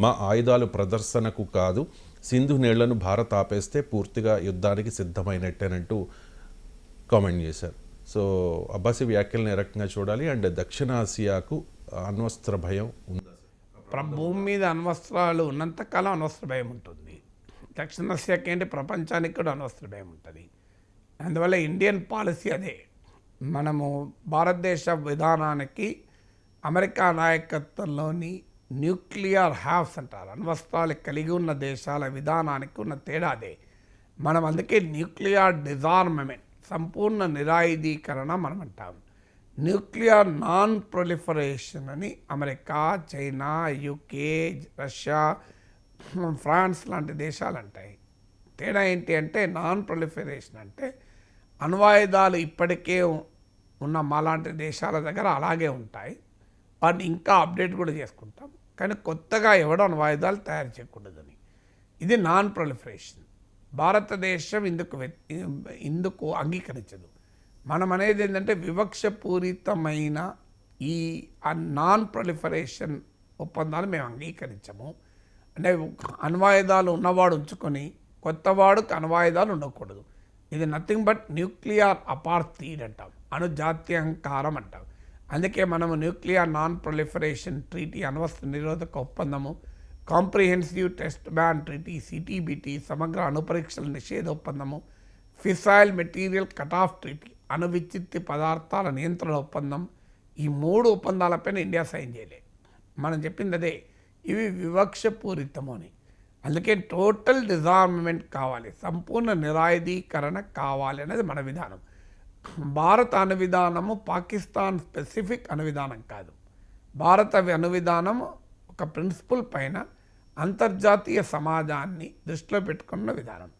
మా ఆయుధాలు ప్రదర్శనకు కాదు, సింధు నీళ్లను భారత్ ఆపేస్తే పూర్తిగా యుద్ధానికి సిద్ధమైనట్టేనంటూ కామెంట్ చేశారు. సో అబ్బాసీ వ్యాఖ్యలను ఏ రకంగా చూడాలి? అండ్ దక్షిణాసియాకు అణ్వస్త్ర భయం ఉందా? భూమి మీద అణ్వస్త్రాలు ఉన్నంతకాలం అణ్వస్త్ర భయం ఉంటుంది. దక్షిణాసియాకి ఏంటి, ప్రపంచానికి కూడా అణ్వస్త్ర భయం ఉంటుంది. అందువల్ల ఇండియన్ పాలసీ అదే. మనము భారతదేశ విధానానికి అమెరికా నాయకత్వంలోని న్యూక్లియర్ హ్యావ్స్ అంటారు, అణ్వస్త్రాలు కలిగి ఉన్న దేశాల విధానానికి ఉన్న తేడా అదే. మనం అందుకే న్యూక్లియర్ డిజార్మమెంట్, సంపూర్ణ నిరాయుధీకరణ మనం అంటాం. న్యూక్లియర్ నాన్ ప్రొలిఫరేషన్ అని America, China, UK, Russia, France లాంటి దేశాలు అంటాయి. తేడా ఏంటి అంటే, నాన్ ప్రొలిఫరేషన్ అంటే అణ్వాయుధాలు ఇప్పటికే ఉన్న మాలాంటి దేశాల దగ్గర అలాగే ఉంటాయి, వాటిని ఇంకా అప్డేట్ కూడా చేసుకుంటాం, కానీ కొత్తగా ఎవడో అణ్వాయుధాలు తయారు చేయకూడదని. ఇది నాన్ ప్రొలిఫరేషన్. భారతదేశం ఇందుకు అంగీకరించదు. మనం అనేది ఏంటంటే, వివక్షపూరితమైన ఈ నాన్ ప్రొలిఫరేషన్ ఒప్పందాలు మేము అంగీకరించము. అంటే అణ్వాయుధాలు ఉన్నవాడు ఉంచుకొని కొత్తవాడుకు అణ్వాయుధాలు ఉండకూడదు. ఇది నథింగ్ బట్ న్యూక్లియర్ అపార్థీడ్ అంటాం, అణుజాత్యంకారం అంటాం. అందుకే మనము న్యూక్లియర్ నాన్ ప్రొలిఫరేషన్ ట్రీటీ, అణ్వస్త్ర నిరోధక ఒప్పందము, comprehensive test ban treaty CTBT, సమగ్ర అణుపరీక్షల నిషేధ ఒప్పందము, fissile material cut off treaty, అణు విచ్చిత్తి పదార్థాల నియంత్రణ ఒప్పందం, ఈ 3 ఒప్పందాలపైన ఇండియా సైన్ చేయలేదు. మనం చెప్పింది అదే, ఇవి వివక్షపూరితము అని. అందుకే టోటల్ డిజార్మమెంట్ కావాలి, సంపూర్ణ నిరాయుధీకరణ కావాలి అనేది మన విధానం. భారత అణు విధానము పాకిస్తాన్ స్పెసిఫిక్ అణు విధానం కాదు. భారత అణు విధానం ఒక ప్రిన్సిపల్ పైన అంతర్జాతీయ సమాజాన్ని దృష్టిలో పెట్టుకున్న విధానం.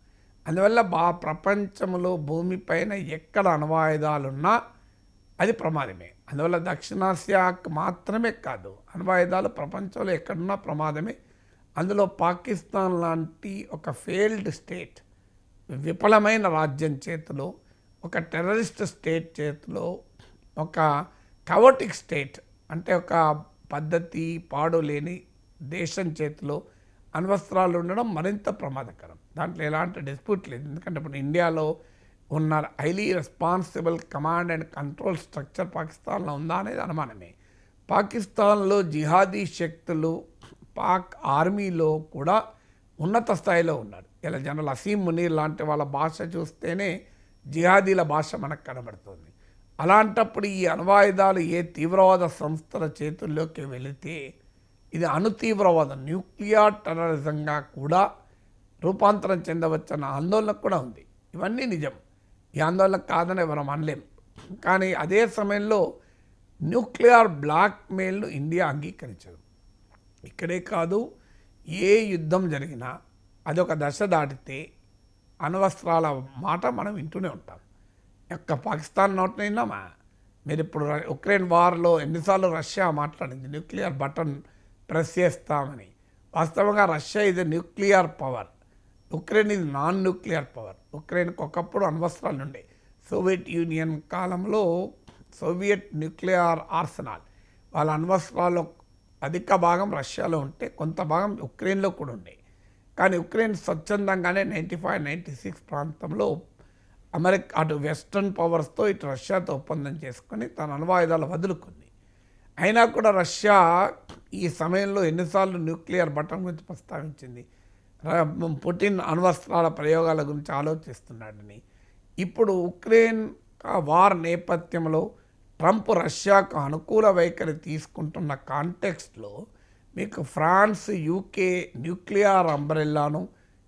అందువల్ల ప్రపంచంలో భూమిపైన ఎక్కడ అణ్వాయుధాలున్నా అది ప్రమాదమే. అందువల్ల దక్షిణాసియాకు మాత్రమే కాదు, అణ్వాయుధాలు ప్రపంచంలో ఎక్కడున్నా ప్రమాదమే. అందులో పాకిస్తాన్ లాంటి ఒక ఫెయిల్డ్ స్టేట్, విఫలమైన రాజ్యం చేతిలో, ఒక టెర్రరిస్ట్ స్టేట్ చేతిలో, ఒక కవోటిక్ స్టేట్ అంటే ఒక పద్ధతి పాడు లేని దేశం చేతిలో అణ్వస్త్రాలు ఉండడం మరింత ప్రమాదకరం. దాంట్లో ఎలాంటి డిస్ప్యూట్ లేదు. ఎందుకంటే ఇప్పుడు ఇండియాలో ఉన్న highly responsible command and control structure పాకిస్తాన్లో ఉందా అనేది అనుమానమే. పాకిస్తాన్లో జిహాదీ శక్తులు పాక్ ఆర్మీలో కూడా ఉన్నత స్థాయిలో ఉన్నారు. ఇలా జనరల్ అసీం మునీర్ లాంటి వాళ్ళ భాష చూస్తేనే జిహాదీల భాష మనకు కనబడుతుంది. అలాంటప్పుడు ఈ అణ్వాయుధాలు ఏ తీవ్రవాద సంస్థల చేతుల్లోకి వెళితే ఇది అణుతీవ్రవాదం, న్యూక్లియర్ టెర్రరిజంగా కూడా రూపాంతరం చెందవచ్చన్న ఆందోళన కూడా ఉంది. ఇవన్నీ నిజం, ఈ ఆందోళన కాదని ఎవరు అనలేం. కానీ అదే సమయంలో న్యూక్లియర్ బ్లాక్మెయిల్ను ఇండియా అంగీకరించదు. ఇక్కడే కాదు, ఏ యుద్ధం జరిగినా అదొక దశ దాటితే అణ్వస్త్రాల మాట మనం వింటూనే ఉంటాం. పాకిస్తాన్ నోటినైనామా మీరు ఇప్పుడు ఉక్రెయిన్ వార్లో ఎన్నిసార్లు రష్యా మాట్లాడింది న్యూక్లియర్ బటన్ ప్రెస్ చేస్తామని. వాస్తవంగా రష్యా ఇది న్యూక్లియర్ పవర్, ఉక్రెయిన్ ఇది నాన్ న్యూక్లియర్ పవర్. ఉక్రెయిన్కి ఒకప్పుడు అణ్వస్త్రాలు ఉండే. సోవియట్ యూనియన్ కాలంలో సోవియట్ న్యూక్లియర్ ఆర్సెనల్, వాళ్ళ అణ్వస్త్రాల్లో అధిక భాగం రష్యాలో ఉంటే కొంత భాగం ఉక్రెయిన్లో కూడా ఉండే. కానీ ఉక్రెయిన్ స్వచ్ఛందంగానే 95-96 ప్రాంతంలో అమెరికా అటు వెస్ట్రన్ పవర్స్తో ఇటు రష్యాతో ఒప్పందం చేసుకొని తన అణ్వాయుధాలు వదులుకుంది. అయినా కూడా రష్యా ఈ సమయంలో ఎన్నిసార్లు న్యూక్లియర్ బటన్ గురించి ప్రస్తావించింది, పుటిన్ అణ్వస్త్రాల ప్రయోగాల గురించి ఆలోచిస్తున్నాడని. ఇప్పుడు ఉక్రెయిన్ వార్ నేపథ్యంలో ట్రంప్ రష్యాకు అనుకూల వైఖరి తీసుకుంటున్న కాంటెక్స్ట్లో మీకు ఫ్రాన్స్, యూకే న్యూక్లియర్ అంబ్రెల్లాను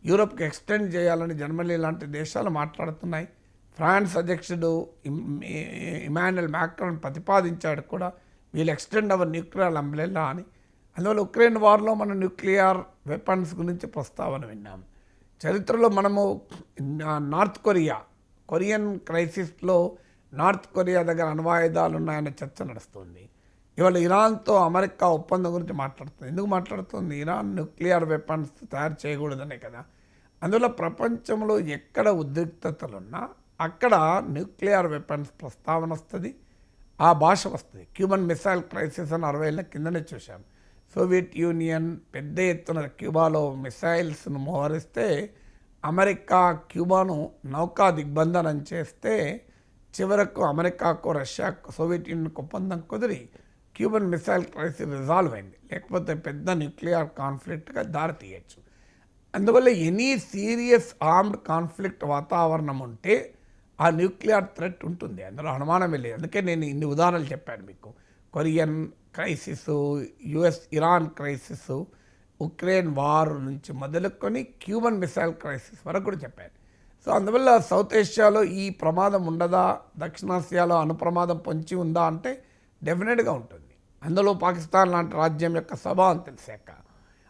యూరోప్కి ఎక్స్టెండ్ చేయాలని జర్మనీ లాంటి దేశాలు మాట్లాడుతున్నాయి. ఫ్రాన్స్ అధ్యక్షుడు ఇమాన్యుయల్ మ్యాక్రాన్ ప్రతిపాదించాడు కూడా, వీళ్ళు ఎక్స్టెండ్ అవర్ న్యూక్లియర్ అంబ్రెల్లా అని. అందువల్ల ఉక్రెయిన్ వార్లో మనం న్యూక్లియర్ వెపన్స్ గురించి ప్రస్తావన విన్నాం. చరిత్రలో మనము నార్త్ కొరియన్ క్రైసిస్లో నార్త్ కొరియా దగ్గర అణ్వాయుధాలు ఉన్నాయన్న చర్చ నడుస్తుంది. ఇవాళ ఇరాన్తో అమెరికా ఒప్పందం గురించి మాట్లాడుతుంది. ఎందుకు మాట్లాడుతుంది? ఇరాన్ న్యూక్లియర్ వెపన్స్ తయారు చేయకూడదనే కదా. అందువల్ల ప్రపంచంలో ఎక్కడ ఉద్రిక్తతలున్నా అక్కడ న్యూక్లియర్ వెపన్స్ ప్రస్తావన వస్తుంది, ఆ భాష వస్తుంది. క్యూబన్ మిసైల్ క్రైసిస్ అని 60 ఏళ్ళ కిందనే చూశాం. సోవియట్ యూనియన్ పెద్ద ఎత్తున క్యూబాలో మిసైల్స్ను మోహరిస్తే అమెరికా క్యూబాను నౌకా దిగ్బంధనం చేస్తే చివరకు అమెరికాకు రష్యాకు సోవియట్ యూనియన్కు ఒప్పందం కుదిరి క్యూబన్ మిసైల్ క్రైసిస్ రిజాల్వ్ అయింది. లేకపోతే పెద్ద న్యూక్లియర్ కాన్ఫ్లిక్ట్గా దారితీయచ్చు. అందువల్ల ఎనీ సీరియస్ ఆర్మ్డ్ కాన్ఫ్లిక్ట్ వాతావరణం ఉంటే ఆ న్యూక్లియర్ థ్రెట్ ఉంటుంది, అందులో అనుమానమే లేదు. అందుకే నేను ఇన్ని ఉదాహరణలు చెప్పాను మీకు. Korean crisis, Iran crisis, Ukraine war నుంచి మొదలుకొని క్యూబన్ మిసైల్ క్రైసిస్ వరకు కూడా చెప్పాను. సో అందువల్ల సౌత్ ఏషియాలో ఈ ప్రమాదం ఉండదా, దక్షిణాసియాలో అనుప్రమాదం పొంచి ఉందా అంటే డెఫినెట్గా ఉంటుంది. అందులో పాకిస్తాన్ లాంటి రాజ్యం యొక్క స్వభావం తెలిసాక,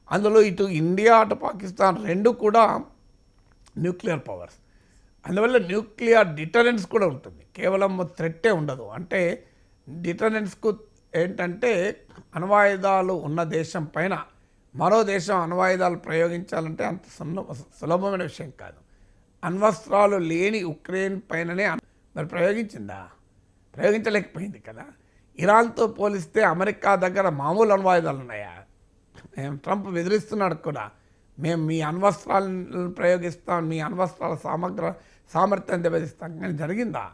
అందులో ఇటు ఇండియా అటు పాకిస్తాన్ రెండు కూడా న్యూక్లియర్ పవర్స్. అందువల్ల న్యూక్లియర్ డిటరెన్స్ కూడా ఉంటుంది, కేవలం థ్రెట్టే ఉండదు. అంటే డిటరెన్స్కు ఏంటంటే అణ్వాయుధాలు ఉన్న దేశం పైన మరో దేశం అణ్వాయుధాలు ప్రయోగించాలంటే అంత సులభమైన విషయం కాదు. అణ్వస్త్రాలు లేని ఉక్రెయిన్ పైననే మరి ప్రయోగించలేకపోయింది కదా. ఇరాన్తో పోలిస్తే అమెరికా దగ్గర మామూలు అణ్వాయుధాలు ఉన్నాయా? ట్రంప్ బెదిరిస్తున్నాడు కూడా, మేము మీ అణ్వస్త్రాలను ప్రయోగిస్తాం, మీ అణ్వస్త్రాల సామర్థ్యం దెబ్బతీస్తాం, కానీ జరిగిందా?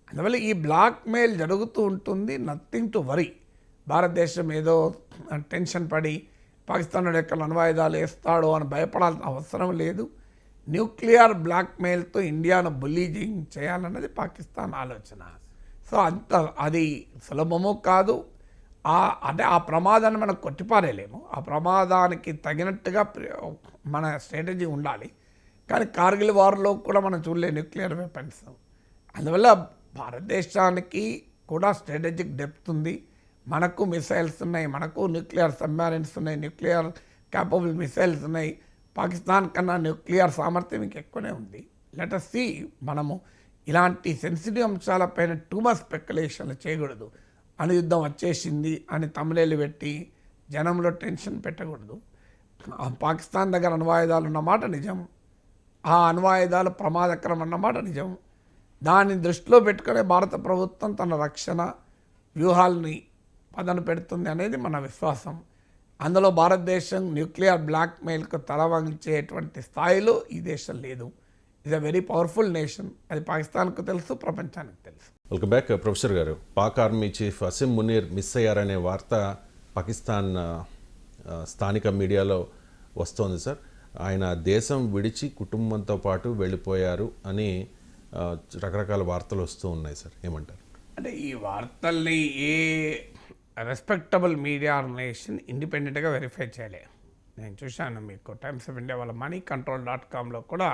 అందువల్ల ఈ బ్లాక్మెయిల్ జరుగుతూ ఉంటుంది. Nothing to worry. భారతదేశం ఏదో టెన్షన్ పడి పాకిస్తాన్ ఎక్కడ అణ్వాయుధాలు వేస్తాడో అని భయపడాల్సిన అవసరం లేదు. న్యూక్లియర్ బ్లాక్మెయిల్తో ఇండియాను బుల్లీజింగ్ చేయాలన్నది పాకిస్తాన్ ఆలోచన. సో అది సులభము కాదు. అంటే ఆ ప్రమాదాన్ని మనం కొట్టిపారేయలేము. ఆ ప్రమాదానికి తగినట్టుగా మన స్ట్రాటజీ ఉండాలి. కానీ కార్గిల్ వార్లో కూడా మనం చూడలేము న్యూక్లియర్ వెపన్స్. అందువల్ల భారతదేశానికి కూడా స్ట్రాటజిక్ డెప్త్ ఉంది. మనకు మిసైల్స్ ఉన్నాయి, మనకు న్యూక్లియర్ సబ్మెరైన్స్ ఉన్నాయి, న్యూక్లియర్ క్యాపబుల్ మిసైల్స్ ఉన్నాయి. పాకిస్తాన్ కన్నా న్యూక్లియర్ సామర్థ్యం ఇంక ఎక్కువనే ఉంది. Let us see. మనము ఇలాంటి సెన్సిటివ్ అంశాలపైన టూ మచ్ స్పెక్యులేషన్లు చేయకూడదు. అణుయుద్ధం వచ్చేసింది అని తమిళేలు పెట్టి జనంలో టెన్షన్ పెట్టకూడదు. పాకిస్తాన్ దగ్గర అణ్వాయుధాలు ఉన్నమాట నిజం, ఆ అణ్వాయుధాలు ప్రమాదకరం అన్నమాట నిజం. దాన్ని దృష్టిలో పెట్టుకునే భారత ప్రభుత్వం తన రక్షణ వ్యూహాలని పదన పెడుతుంది అనేది మన విశ్వాసం. అందులో భారతదేశం న్యూక్లియర్ బ్లాక్మెయిల్కు తల వంచేటువంటి స్థాయిలో ఈ దేశం లేదు. It's a very powerful nation. అది పాకిస్తాన్కు తెలుసు, ప్రపంచానికి తెలుసు. వెల్కమ్ బ్యాక్ ప్రొఫెసర్ గారు. Pak army chief Asim Munir miss అయ్యారనే వార్త పాకిస్తాన్ స్థానిక మీడియాలో వస్తోంది సార్. ఆయన దేశం విడిచి కుటుంబంతో పాటు వెళ్ళిపోయారు అని రకరకాల వార్తలు వస్తూ ఉన్నాయి సార్, ఏమంటారు? అంటే ఈ వార్తల్ని ఏ రెస్పెక్టబుల్ మీడియా ఆర్గనైజేషన్ ఇండిపెండెంట్గా వెరిఫై చేయలే. నేను చూశాను మీకు టైమ్స్ ఆఫ్ ఇండియా వాళ్ళ moneycontrol.comలో కూడా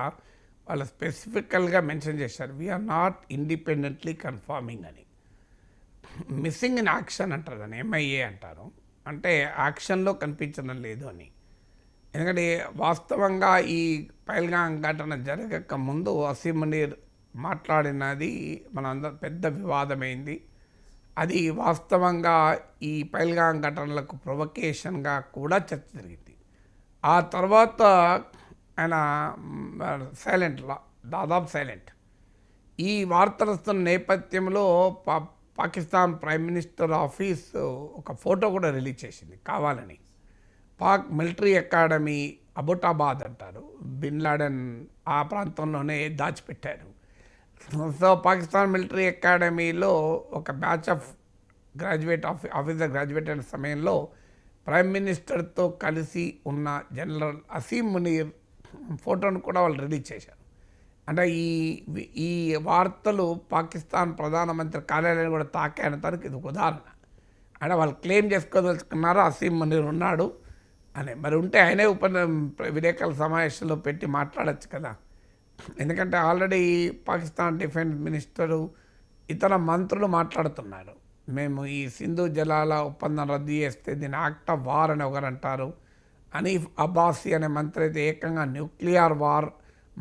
వాళ్ళు స్పెసిఫికల్గా మెన్షన్ చేశారు, వీఆర్ నాట్ ఇండిపెండెంట్లీ కన్ఫర్మింగ్ అని. మిస్సింగ్ ఇన్ యాక్షన్ అంటారు దాన్ని, MIA అంటారు. అంటే యాక్షన్లో కనిపించడం లేదు అని. ఎందుకంటే వాస్తవంగా ఈ పహల్గాం ఘటన జరగక ముందు అసీమ్ మునీర్ మాట్లాడినది మనందరం పెద్ద వివాదమైంది. అది వాస్తవంగా ఈ పహల్గాం ఘటనలకు ప్రొవకేషన్గా కూడా చర్చ జరిగింది. ఆ తర్వాత ఆయన దాదాపు సైలెంట్. ఈ వార్తలు వస్తున్న నేపథ్యంలో పాకిస్తాన్ ప్రైమ్ మినిస్టర్ ఆఫీస్ ఒక ఫోటో కూడా రిలీజ్ చేసింది కావాలని. పాక్ మిలిటరీ అకాడమీ అబోటాబాద్ అంటారు, బిన్ లాడెన్ ఆ ప్రాంతంలోనే దాచిపెట్టారు. సో పాకిస్తాన్ మిలిటరీ అకాడమీలో ఒక బ్యాచ్ ఆఫ్ ఆఫీసర్ గ్రాడ్యుయేట్ అయిన సమయంలో ప్రైమ్ మినిస్టర్తో కలిసి ఉన్న జనరల్ అసీమ్ మునీర్ ఫోటోను కూడా వాళ్ళు రిలీజ్ చేశారు. అంటే ఈ వార్తలు పాకిస్తాన్ ప్రధానమంత్రి కార్యాలయాన్ని కూడా తాకాయనటానికి ఇది ఒక ఉదాహరణ. అంటే వాళ్ళు క్లెయిమ్ చేసుకోదలుచుకున్నారు అసీమ్ మునీర్ ఉన్నాడు అని. మరి ఉంటే ఆయనే విలేకరుల సమావేశంలో పెట్టి మాట్లాడచ్చు కదా. ఎందుకంటే ఆల్రెడీ పాకిస్తాన్ డిఫెన్స్ మినిస్టరు ఇతర మంత్రులు మాట్లాడుతున్నారు, మేము ఈ సింధు జలాల ఒప్పందం రద్దు చేస్తే దీన్ని యాక్ట్ ఆఫ్ వార్ అని ఒకరు అంటారు. అనీఫ్ అబ్బాసీ అనే మంత్రి అయితే ఏకంగా న్యూక్లియర్ వార్